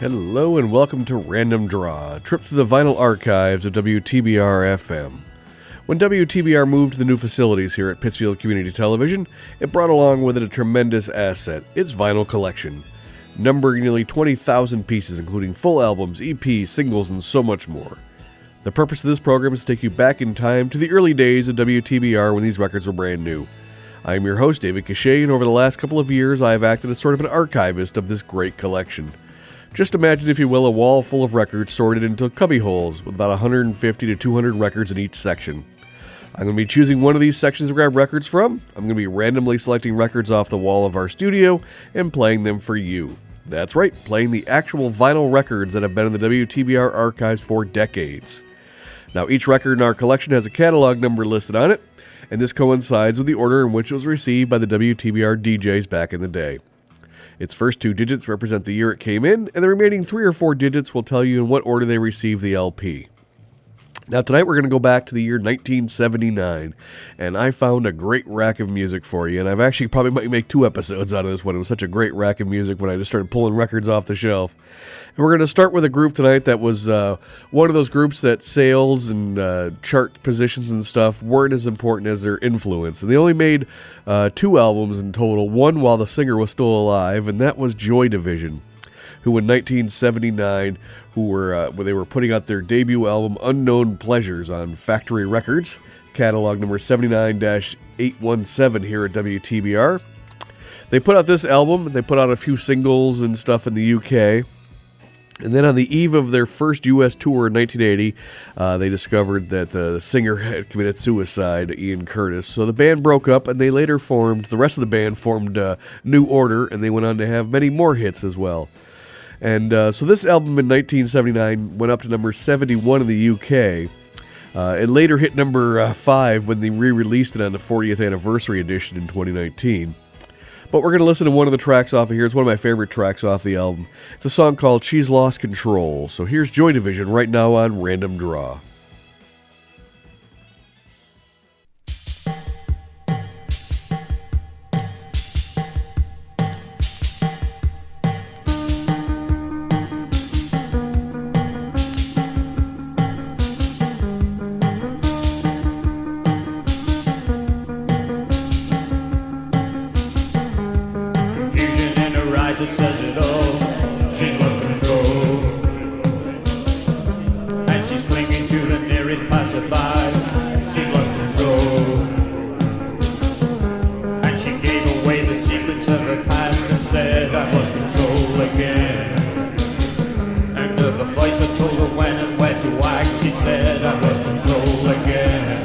Hello and welcome to Random Draw, a trip through the vinyl archives of WTBR-FM. When WTBR moved to the new facilities here at Pittsfield Community Television, it brought along with it a tremendous asset, its vinyl collection, numbering nearly 20,000 pieces, including full albums, EPs, singles, and so much more. The purpose of this program is to take you back in time to the early days of WTBR when these records were brand new. I am your host, David Cachet, and over the last couple of years I have acted as sort of an archivist of this great collection. Just imagine, if you will, a wall full of records sorted into cubby holes with about 150 to 200 records in each section. I'm going to be choosing one of these sections to grab records from. I'm going to be randomly selecting records off the wall of our studio and playing them for you. That's right, playing the actual vinyl records that have been in the WTBR archives for decades. Now, each record in our collection has a catalog number listed on it, and this coincides with the order in which it was received by the WTBR DJs back in the day. Its first two digits represent the year it came in, and the remaining 3 or 4 digits will tell you in what order they received the LP. Now tonight we're going to go back to the year 1979, and I found a great rack of music for you, and I've actually probably might make 2 episodes out of this one. It was such a great rack of music when I just started pulling records off the shelf. And we're going to start with a group tonight that was one of those groups that sales and chart positions and stuff weren't as important as their influence. And they only made 2 albums in total, one while the singer was still alive, and that was Joy Division, who in 1979 when they were putting out their debut album Unknown Pleasures on Factory Records, catalog number 79-817 here at WTBR. They put out this album, they put out a few singles and stuff in the UK. And then on the eve of their first U.S. tour in 1980, they discovered that the singer had committed suicide, Ian Curtis. So the band broke up, and the rest of the band formed New Order, and they went on to have many more hits as well. And so this album in 1979 went up to number 71 in the UK. It later hit number 5 when they re-released it on the 40th anniversary edition in 2019. But we're going to listen to one of the tracks off of here. It's one of my favorite tracks off the album. It's a song called She's Lost Control. So here's Joy Division right now on Random Draw. It says it all, she's lost control, and she's clinging to the nearest passerby. She's lost control, and she gave away the secrets of her past and said, I've lost control again. And of the voice that told her when and where to act, she said, I've lost control again.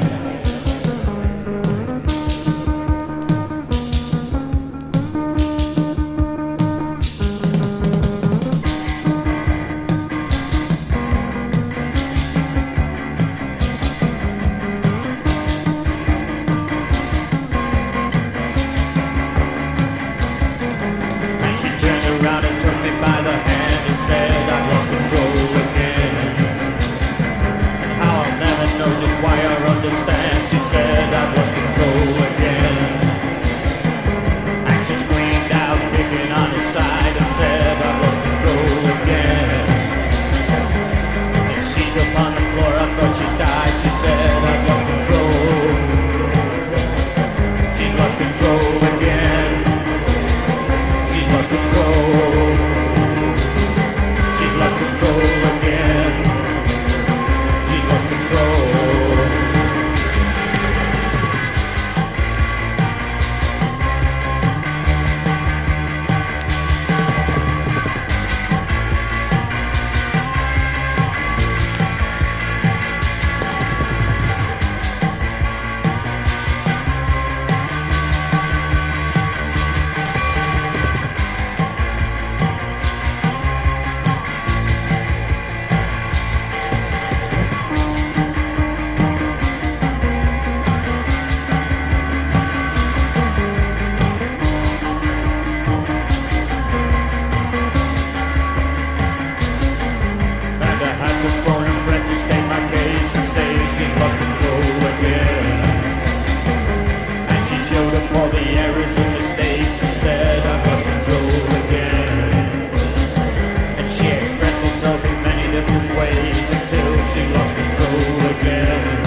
she lost control again.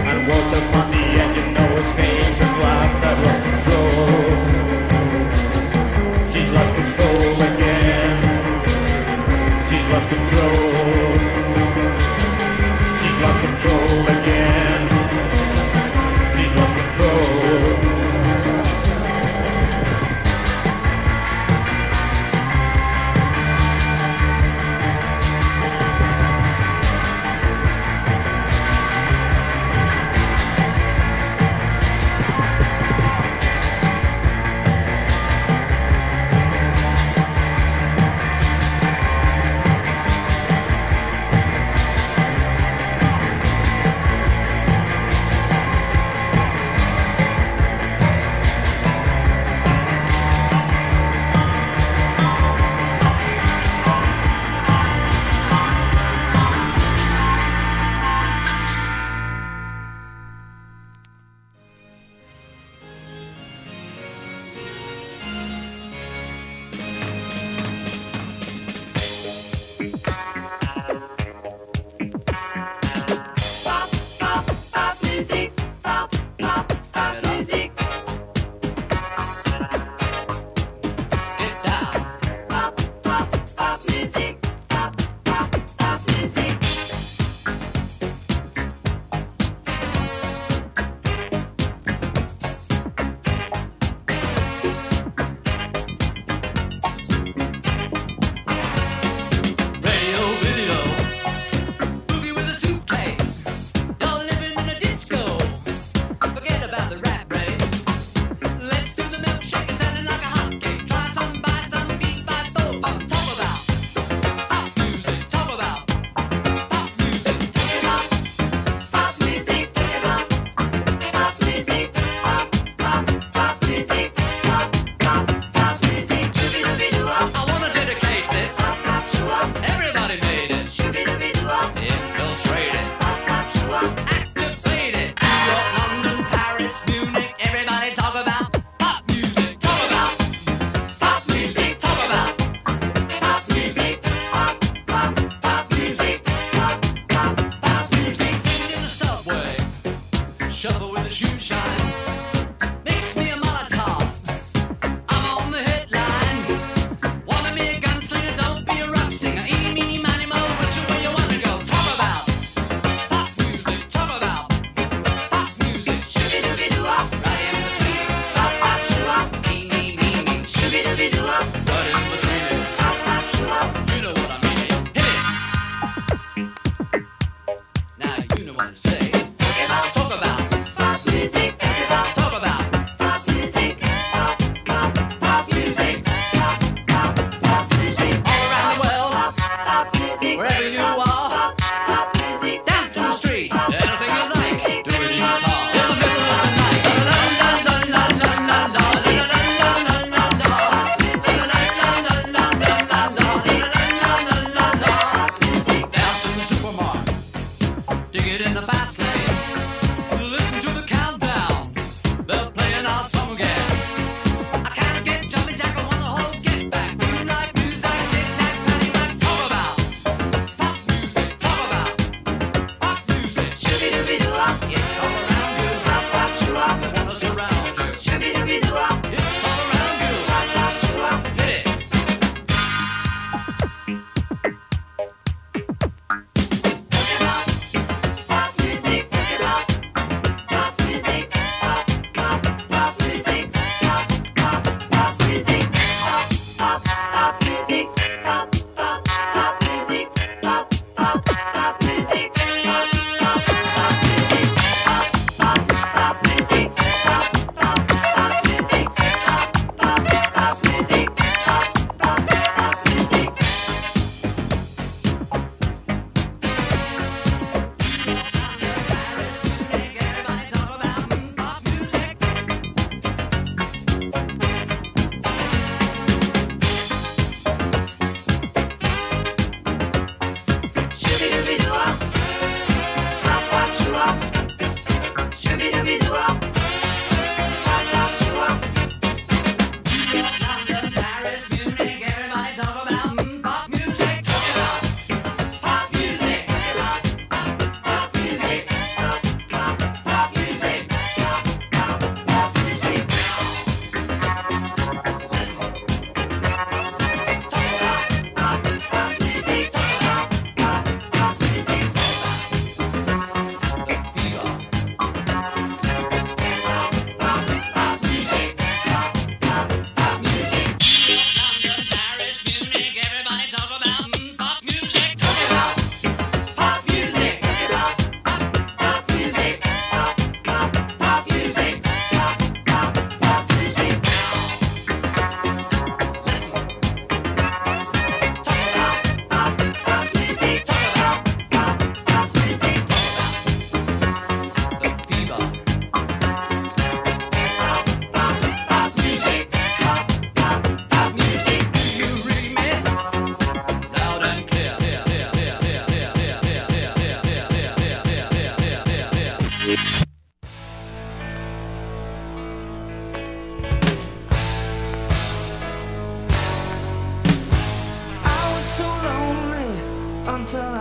And walked upon the edge of no escape and laughed, I lost control. She's lost control again. She's lost control. She's lost control again. She's lost control.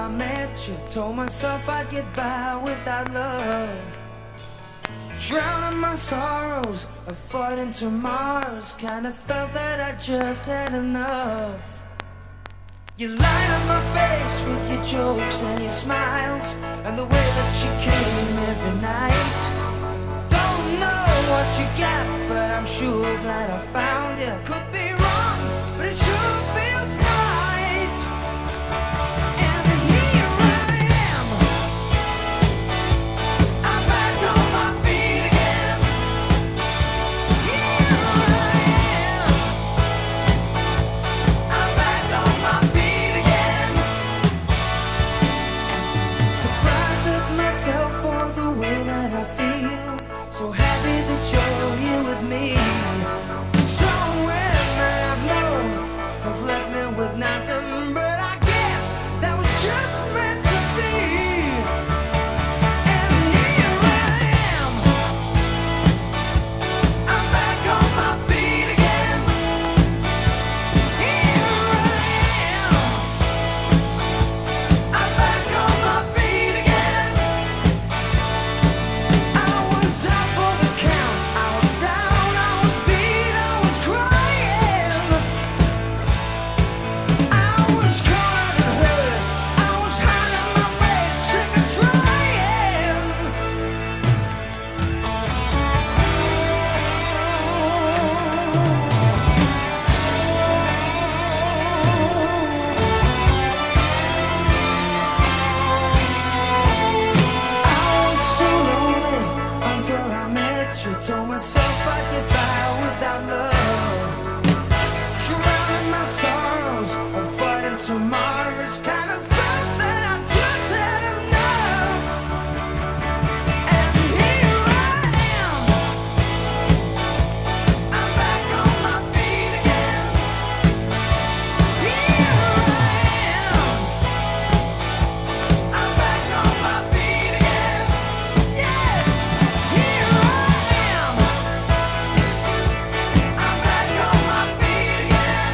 I met you, told myself I'd get by without love. Drowning my sorrows, avoiding tomorrows. Kinda felt that I just had enough. You light up my face with your jokes and your smiles, and the way that you came every night. Don't know what you got, but I'm sure glad I found you. Could be wrong, but it sure feels right. And here I am, I'm back on my feet again. Here I am, I'm back on my feet again. Surprised at myself for the way that I feel. So happy that you're here with me. Strong women I've known have left me with nothing, but I guess that was just meant to be. And here I am, I'm back on my feet again. Here I am, I'm back on my feet again. I was out for the count, I was down, I was beat, I was crying. I was caught and hurt, I was hiding my face, sick of trying. I was so lonely until I met you. Told myself I'd get by without love. Drowning my sorrows, avoiding tomorrows. Kind of felt that I just had enough. And here I am, I'm back on my feet again. Here I am, I'm back on my feet again. Yeah, here I am, I'm back on my feet again.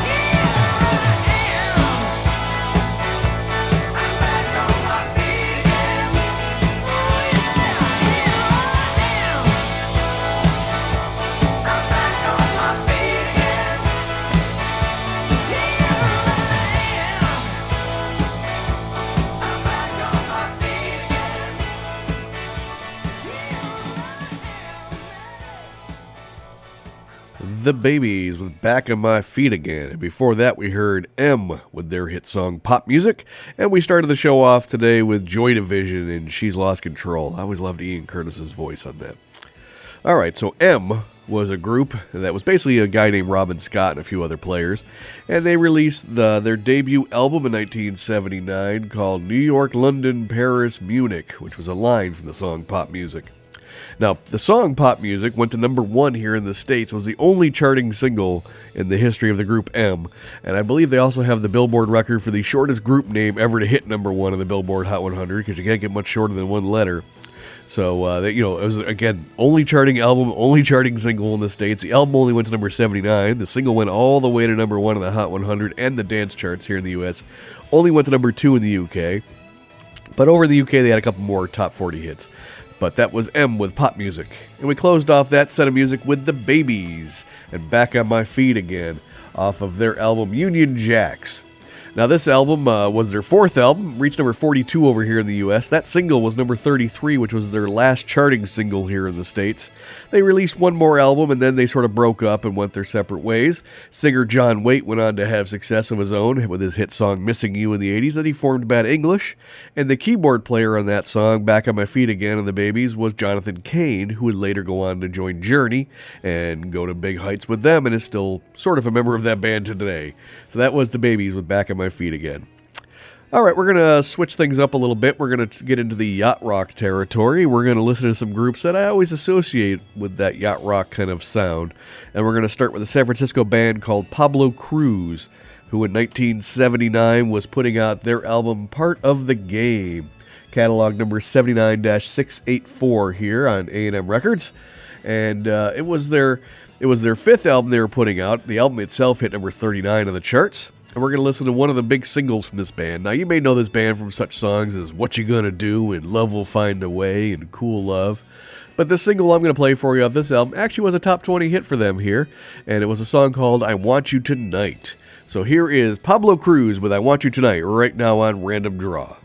Here I am, I'm back on my feet again. Oh yeah, here I am, I'm back on my feet again. Here I am, I'm back on my feet again. The Babies with Back on My Feet Again. And before that, we heard M with their hit song Pop Music. And we started the show off today with Joy Division and She's Lost Control. I always loved Ian Curtis's voice on that. All right, so M was a group that was basically a guy named Robin Scott and a few other players. And they released their debut album in 1979 called New York, London, Paris, Munich, which was a line from the song Pop Music. Now, the song Pop Music went to number 1 here in the States, was the only charting single in the history of the group M, and I believe they also have the Billboard record for the shortest group name ever to hit number 1 on the Billboard Hot 100, because you can't get much shorter than one letter. So, it was, again, only charting album, only charting single in the States. The album only went to number 79. The single went all the way to number 1 in the Hot 100 and the dance charts here in the U.S. Only went to number 2 in the U.K. But over in the U.K., they had a couple more top 40 hits. But that was M with Pop Music. And we closed off that set of music with The Babies and Back on My Feet Again off of their album Union Jacks. Now, this album was their 4th album, reached number 42 over here in the U.S. That single was number 33, which was their last charting single here in the States. They released one more album, and then they sort of broke up and went their separate ways. Singer John Waite went on to have success of his own with his hit song Missing You in the 80s. Then he formed Bad English, and the keyboard player on that song, Back on My Feet Again, and the Babies, was Jonathan Cain, who would later go on to join Journey and go to big heights with them, and is still sort of a member of that band today. So that was the Babies with Back on My Feet Again. All right, we're going to switch things up a little bit. We're going to get into the yacht rock territory. We're going to listen to some groups that I always associate with that yacht rock kind of sound. And we're going to start with a San Francisco band called Pablo Cruz, who in 1979 was putting out their album Part of the Game, catalog number 79-684 here on A&M Records. And it was their 5th album they were putting out. The album itself hit number 39 on the charts. and we're going to listen to one of the big singles from this band. Now, you may know this band from such songs as What You Gonna Do and Love Will Find a Way and Cool Love. But the single I'm going to play for you off this album actually was a top 20 hit for them here, and it was a song called I Want You Tonight. So here is Pablo Cruz with I Want You Tonight right now on Random Draw.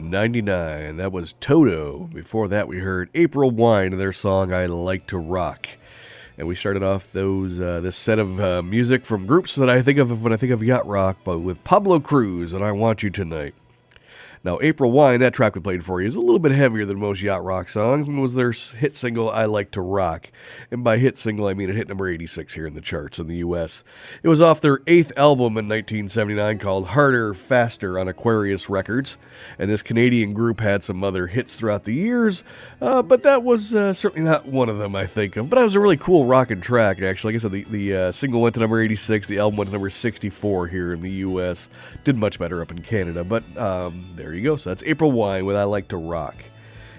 99. That was Toto. Before that, we heard April Wine and their song I Like to Rock. And we started off this set of music from groups that I think of when I think of yacht rock, but with Pablo Cruz and I Want You Tonight. Now, April Wine, that track we played for you, is a little bit heavier than most yacht rock songs and was their hit single, I Like to Rock. And by hit single, I mean it hit number 86 here in the charts in the U.S. It was off their 8th album in 1979 called Harder, Faster on Aquarius Records. And this Canadian group had some other hits throughout the years, but that was certainly not one of them I think of. But it was a really cool rockin' track, actually. Like I said, the single went to number 86, the album went to number 64 here in the U.S. Did much better up in Canada, but there you go. So that's April Wine with I Like to Rock.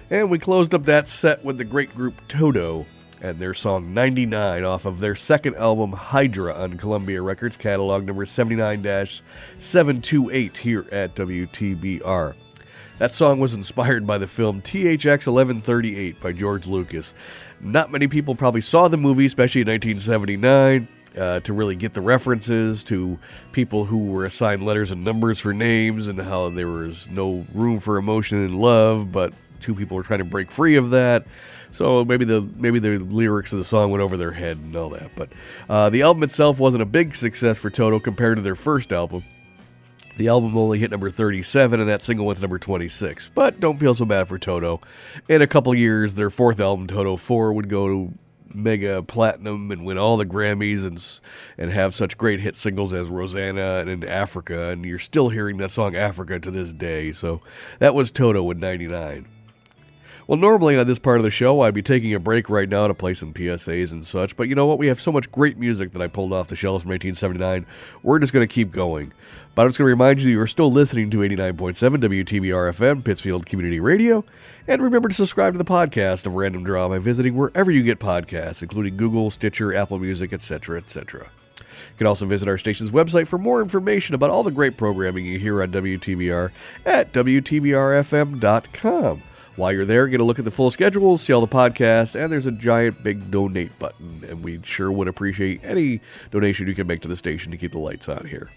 And we closed up that set with the great group Toto and their song 99 off of their second album Hydra on Columbia Records, catalog number 79-728 here at WTBR. That song was inspired by the film THX 1138 by George Lucas. Not many people probably saw the movie, especially in 1979, to really get the references to people who were assigned letters and numbers for names and how there was no room for emotion and love, but two people were trying to break free of that. So maybe the lyrics of the song went over their head and all that. But the album itself wasn't a big success for Toto compared to their first album. The album only hit number 37, and that single went to number 26. But don't feel so bad for Toto. In a couple years, their fourth album, Toto 4, would go to mega platinum and win all the Grammys and have such great hit singles as Rosanna and Africa. And you're still hearing that song Africa to this day. So that was Toto with 99. Well, normally on this part of the show, I'd be taking a break right now to play some PSAs and such, but you know what? We have so much great music that I pulled off the shelves from 1879, we're just going to keep going. But I'm just going to remind you that you're still listening to 89.7 WTBR-FM, Pittsfield Community Radio, and remember to subscribe to the podcast of Random Draw by visiting wherever you get podcasts, including Google, Stitcher, Apple Music, etc., etc. You can also visit our station's website for more information about all the great programming you hear on WTBR at WTBR-FM.com. While you're there, get a look at the full schedule, see all the podcasts, and there's a giant big donate button, and we sure would appreciate any donation you can make to the station to keep the lights on here.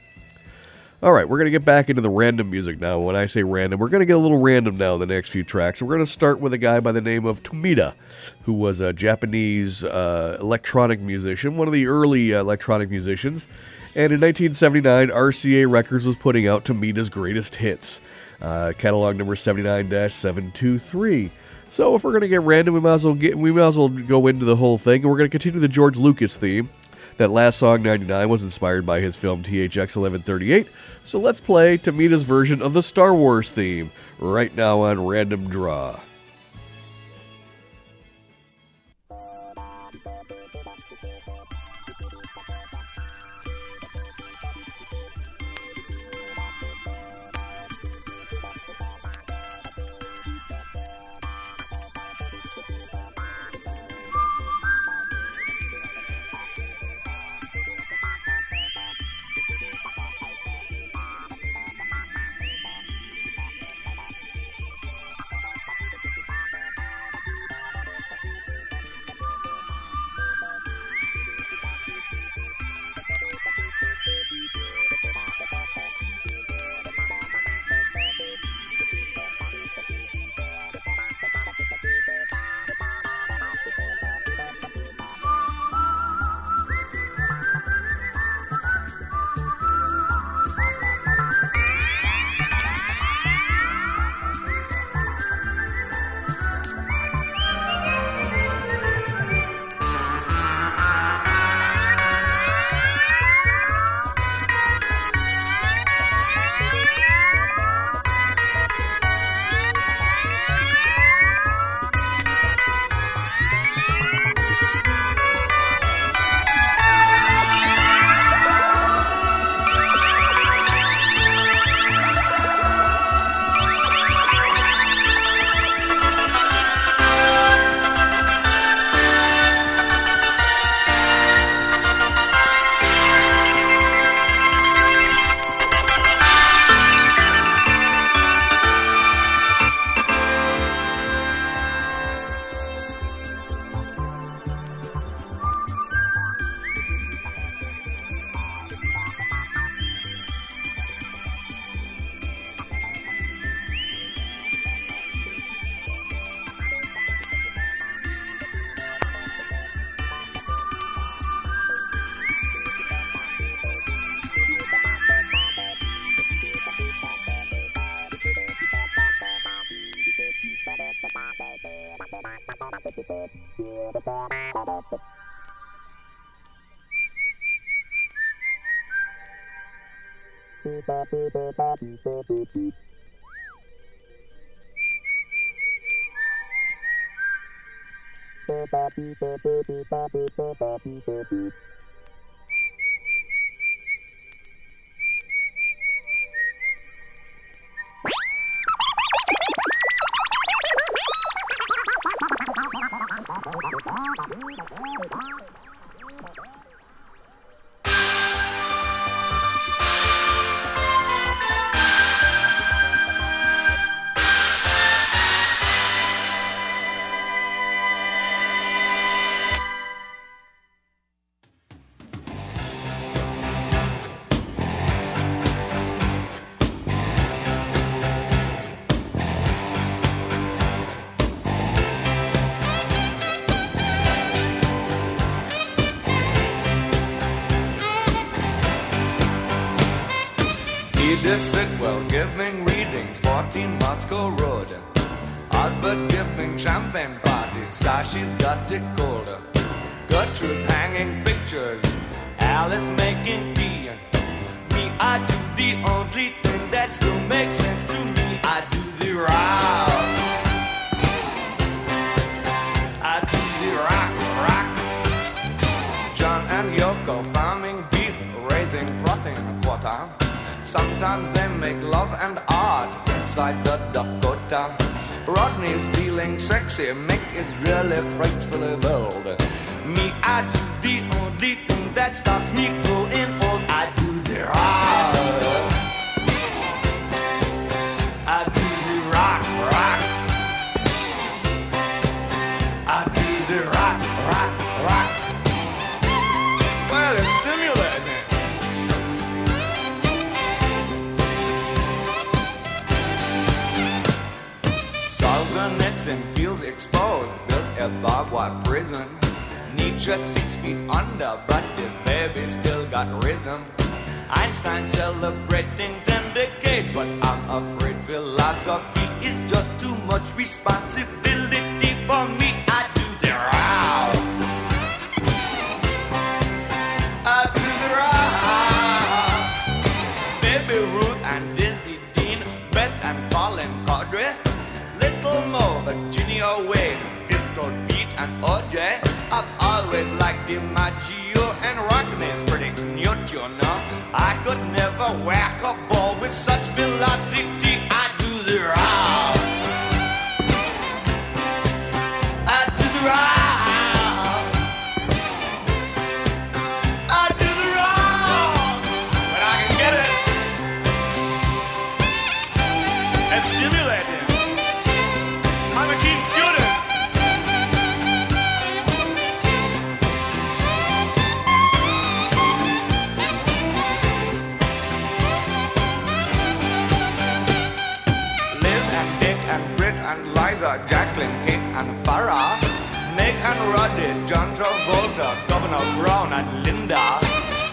All right, we're going to get back into the random music now. When I say random, we're going to get a little random now in the next few tracks. We're going to start with a guy by the name of Tomita, who was a Japanese electronic musician, one of the early electronic musicians. And in 1979, RCA Records was putting out Tomita's greatest hits. Catalog number 79-723. So if we're going to get random, we might as well go into the whole thing. And we're going to continue the George Lucas theme. That last song, 99, was inspired by his film THX 1138. So let's play Tomita's version of the Star Wars theme right now on Random Draw. Edith Sitwell giving readings, 14 Moscow Road. Osbert giving champagne parties, Sashi's got it colder. Gertrude's hanging pictures, Alice making tea. Me, I do the only thing that still makes sense to me. I do the rock. I do the rock, rock. John and Yoko farming beef, raising protein a quarter. Sometimes they make love and art inside the Dakota. Rodney's feeling sexy, Mick is really frightfully bold. Me, I do the only thing that stops me growing old. I do the rock. I do the rock, rock. I do the rock, rock, rock. Well, it's stimulating. Solzhenitsyn feels exposed, built a barbed wire prison. Nietzsche 6 feet under, but his baby still got rhythm. Einstein celebrating 10 decades, but I'm afraid philosophy is just too much responsibility for me. I do the round. I do the round. Baby Ruth and Dizzy Dean, Best and Colin Cordray, Little Mo, Virginia Wade, Disco Pete and OJ. I've always liked DiMaggio and Rockney's pretty cute, you know. I could never whack a ball with such velocity. I do the round. I do the round. I do the round. When I can get it and stimulate it. I'm a keen student. Liz and Dick and Britt and Liza, Jacqueline, Kate and Farah, Meg and Roddy, John Travolta, Governor Brown and Linda,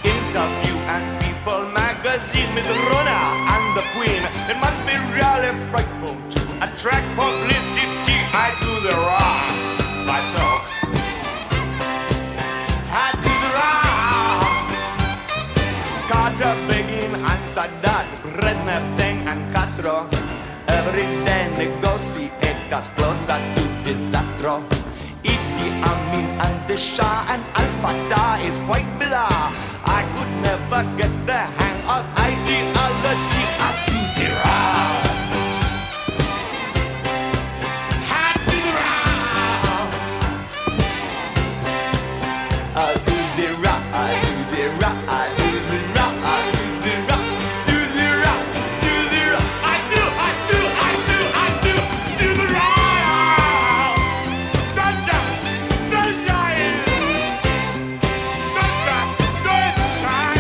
Interview and People magazine, Miss Rona and the Queen. It must be really frightful to attract publicity. I do the rock myself. I do the rock. Carter, Begin and Sadat, Brezhnev, Deng and Castro. Every day negotiate us closer to disaster. Idi Amin and the Shah and Al-Fatah is quite bizarre. I could never get the hang of ideology. I do the rock. I do the rock, I do the rock, I do the rock, I do the rock, do the rock, do the rock. I do the rock. Sunshine, sunshine, sunshine, sunshine.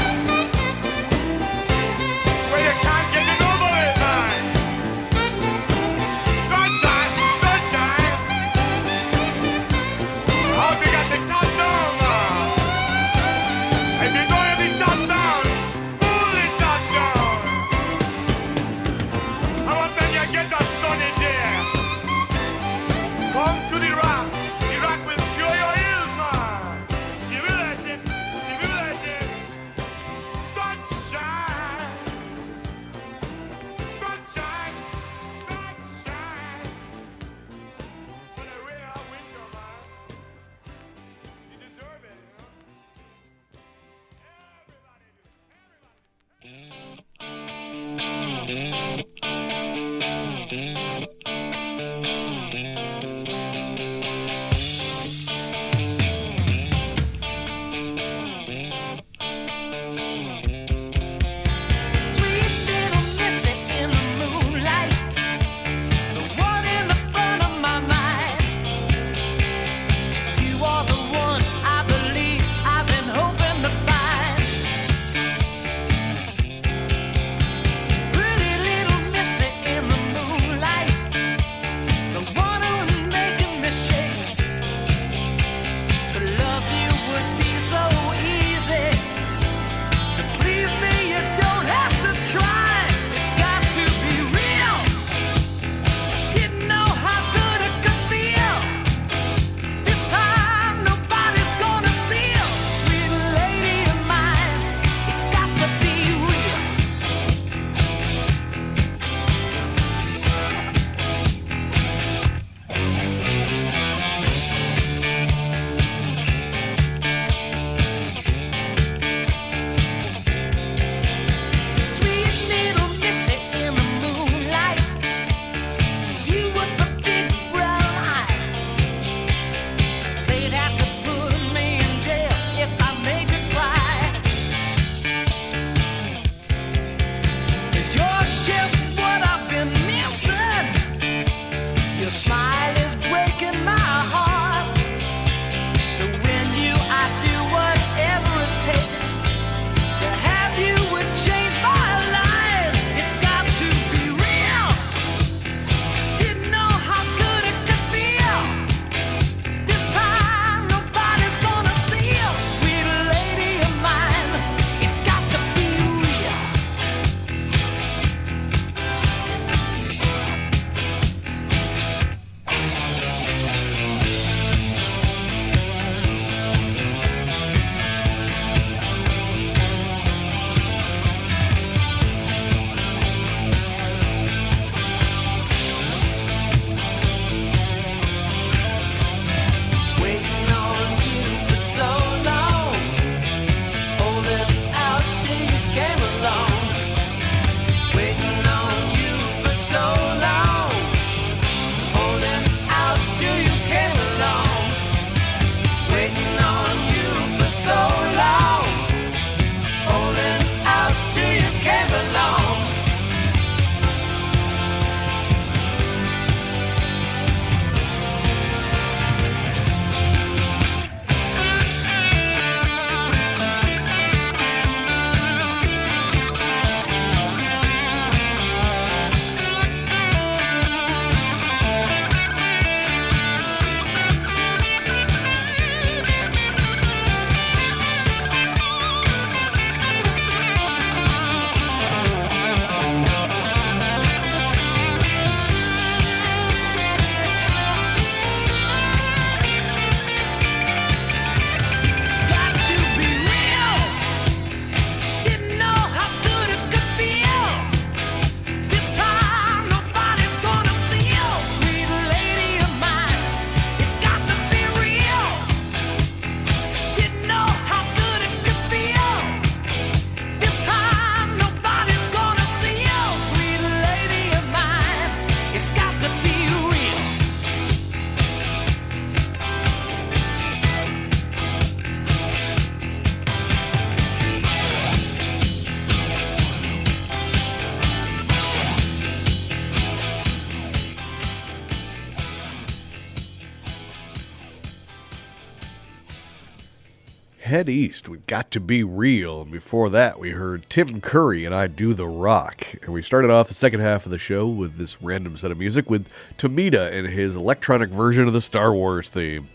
Head East with Got to Be Real. And before that, we heard Tim Curry and I Do the Rock. And we started off the second half of the show with this random set of music with Tomita and his electronic version of the Star Wars theme.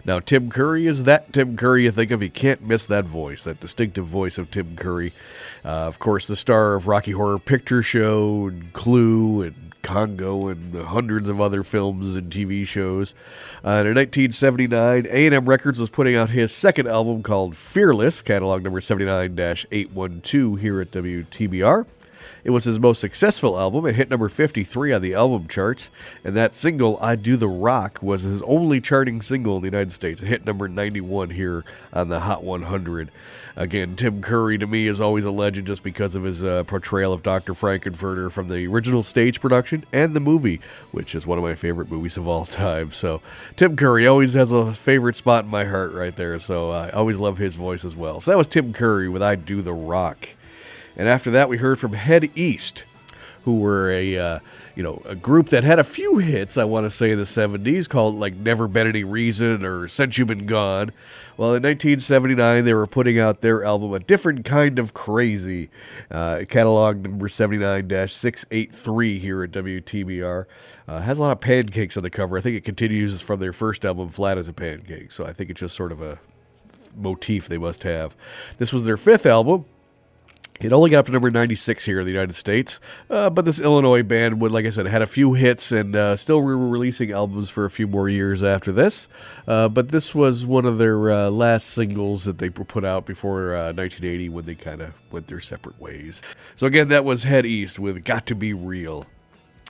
Now, Tim Curry is that Tim Curry you think of. You can't miss that voice, that distinctive voice of Tim Curry. Of course, the star of Rocky Horror Picture Show, and Clue, and Congo, and hundreds of other films and TV shows. In 1979, A&M Records was putting out his second album called Fearless, catalog number 79-812 here at WTBR. It was his most successful album. It hit number 53 on the album charts, and that single, I Do the Rock, was his only charting single in the United States. It hit number 91 here on the Hot 100. Again, Tim Curry to me is always a legend just because of his portrayal of Dr. Frankenfurter from the original stage production and the movie, which is one of my favorite movies of all time. So Tim Curry always has a favorite spot in my heart right there, so I always love his voice as well. So that was Tim Curry with I Do the Rock. And after that, we heard from Head East, who were a group that had a few hits, I want to say, in the 70s, called like Never Been Any Reason or Since You've Been Gone. Well, in 1979, they were putting out their album, A Different Kind of Crazy, catalog number 79-683 here at WTBR. Has a lot of pancakes on the cover. I think it continues from their first album, Flat as a Pancake, so I think it's just sort of a motif they must have. This was their fifth album. It only got up to number 96 here in the United States, but this Illinois band would, like I said, had a few hits and still were releasing albums for a few more years after this. But this was one of their last singles that they put out before 1980 when they kind of went their separate ways. So again, that was Head East with Got to Be Real.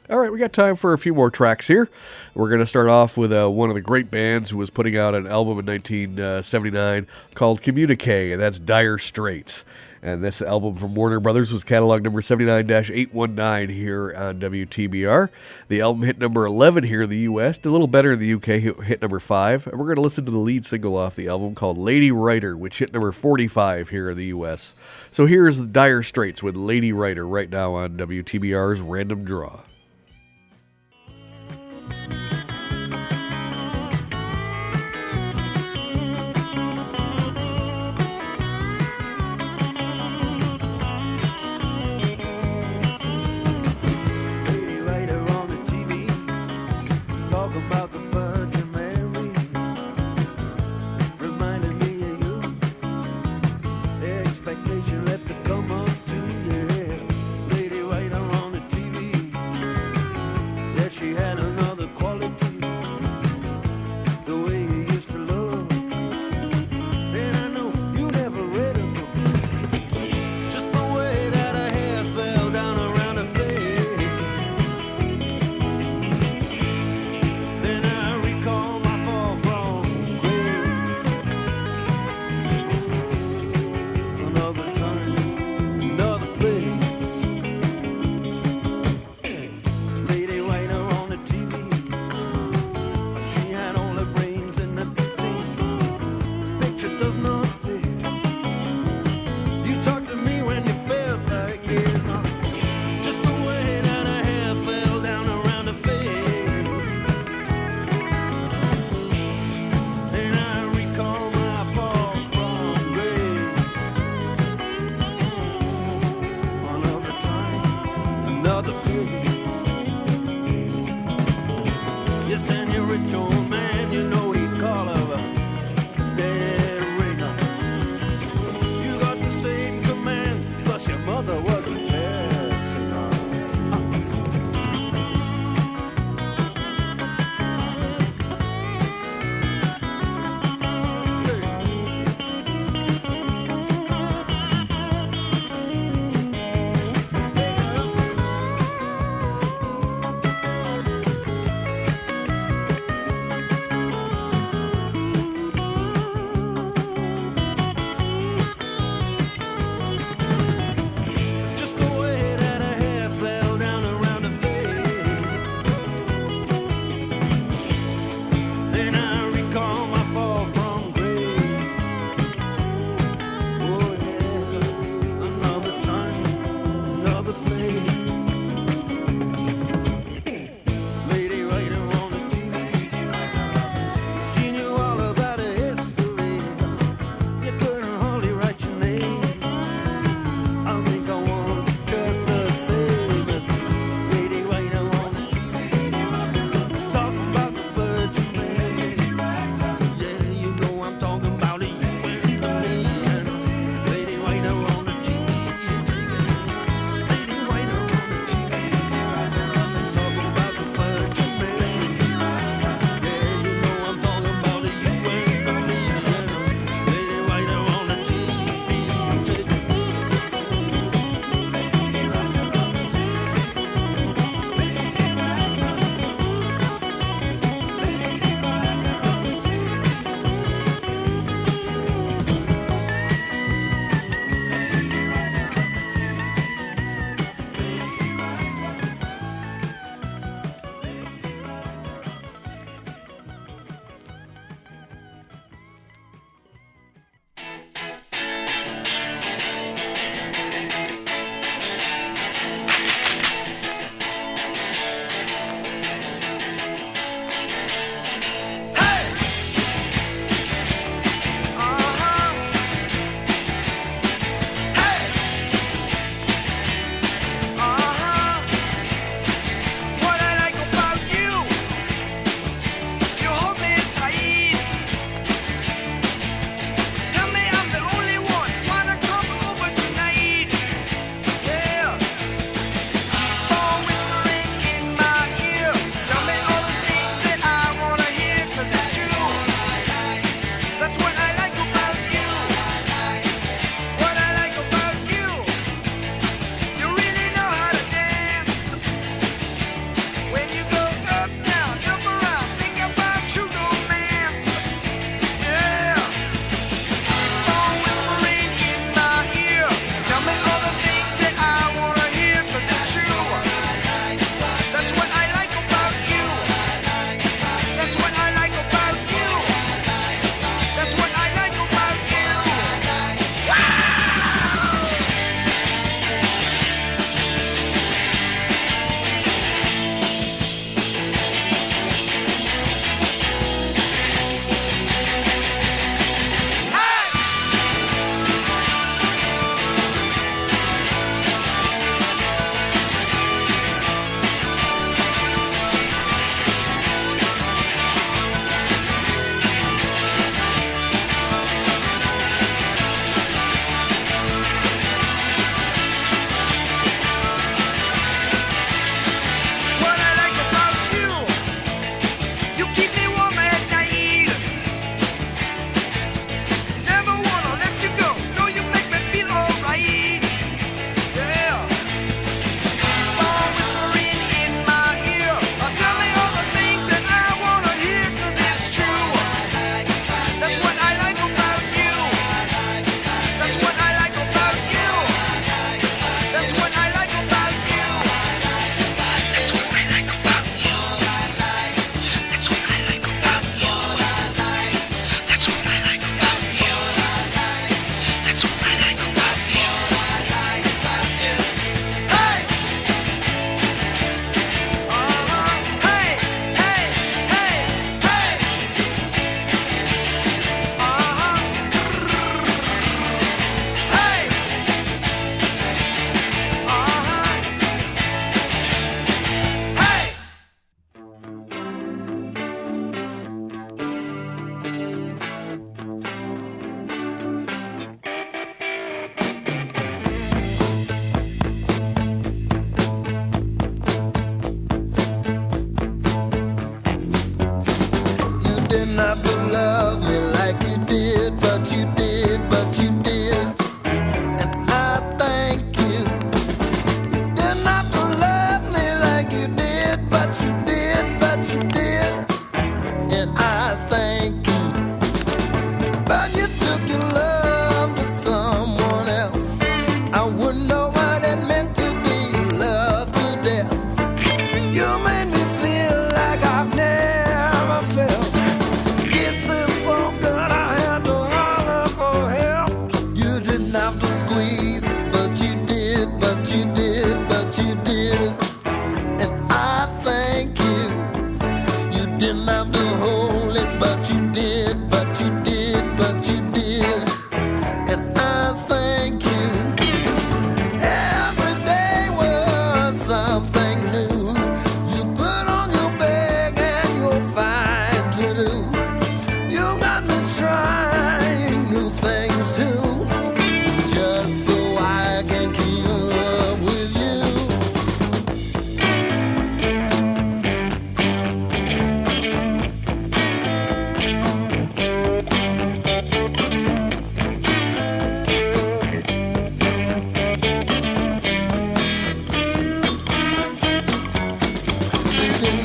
All right, we got time for a few more tracks here. We're going to start off with one of the great bands who was putting out an album in 1979 called Communique, and that's Dire Straits. And this album from Warner Brothers was catalog number 79-819 here on WTBR. The album hit number 11 here in the U.S., did a little better in the U.K., hit number 5. And we're going to listen to the lead single off the album called Lady Writer, which hit number 45 here in the U.S. So here's Dire Straits with Lady Writer right now on WTBR's Random Draw. She had another quarter.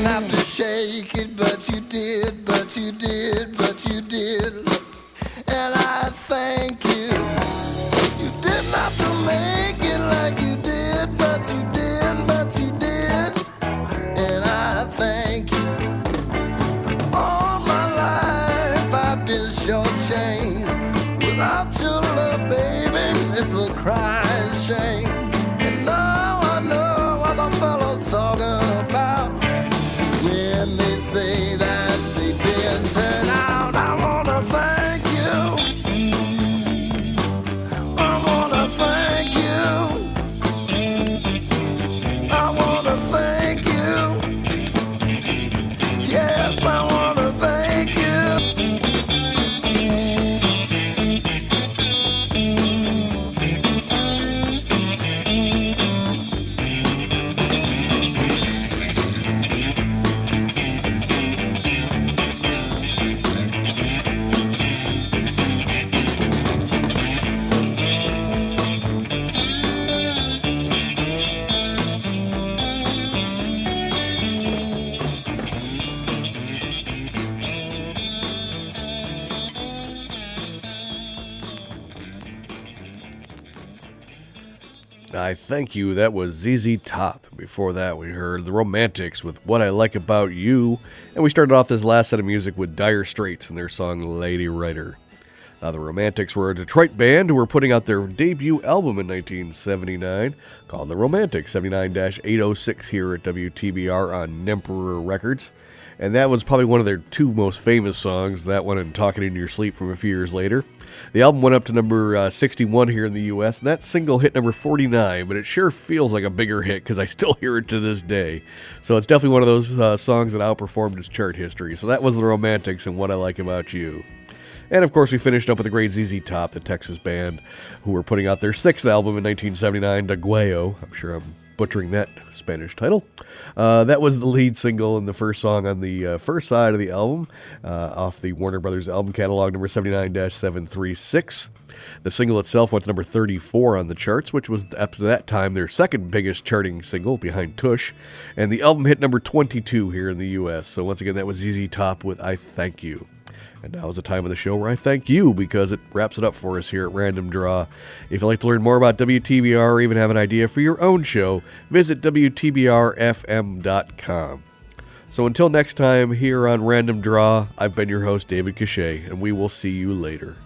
didn't have to shake it, but you did, but you did, but you did. And I thank you. You didn't have to make it like you did, but you did, but you did. And I thank you. All my life I've been shortchanged. Without your love, baby, it's a crying shame. And now I know what the fellow's talking about when they say that they've been turned out. I wanna thank you. I wanna thank you. I wanna thank you. Yes, I wanna thank you. I thank you. That was ZZ Top. Before that, we heard The Romantics with What I Like About You. And we started off this last set of music with Dire Straits and their song Lady Writer. The Romantics were a Detroit band who were putting out their debut album in 1979 called The Romantics, 79-806 here at WTBR on Emperor Records. And that was probably one of their two most famous songs, that one and Talking in Your Sleep from a few years later. The album went up to number 61 here in the U.S., and that single hit number 49, but it sure feels like a bigger hit because I still hear it to this day. So it's definitely one of those songs that outperformed its chart history. So that was The Romantics and What I Like About You. And of course, we finished up with the great ZZ Top, the Texas band, who were putting out their sixth album in 1979, Daguayo. I'm sure I'm butchering that Spanish title. That was the lead single and the first song on the first side of the album, off the Warner Brothers album catalog number 79-736. The single itself went to number 34 on the charts, which was, up to that time, their second biggest charting single behind Tush. And the album hit number 22 here in the U.S. So once again, that was ZZ Top with I Thank You. And now is the time of the show where I thank you because it wraps it up for us here at Random Draw. If you'd like to learn more about WTBR or even have an idea for your own show, visit WTBR-FM.com. So until next time here on Random Draw, I've been your host, David Cachet, and we will see you later.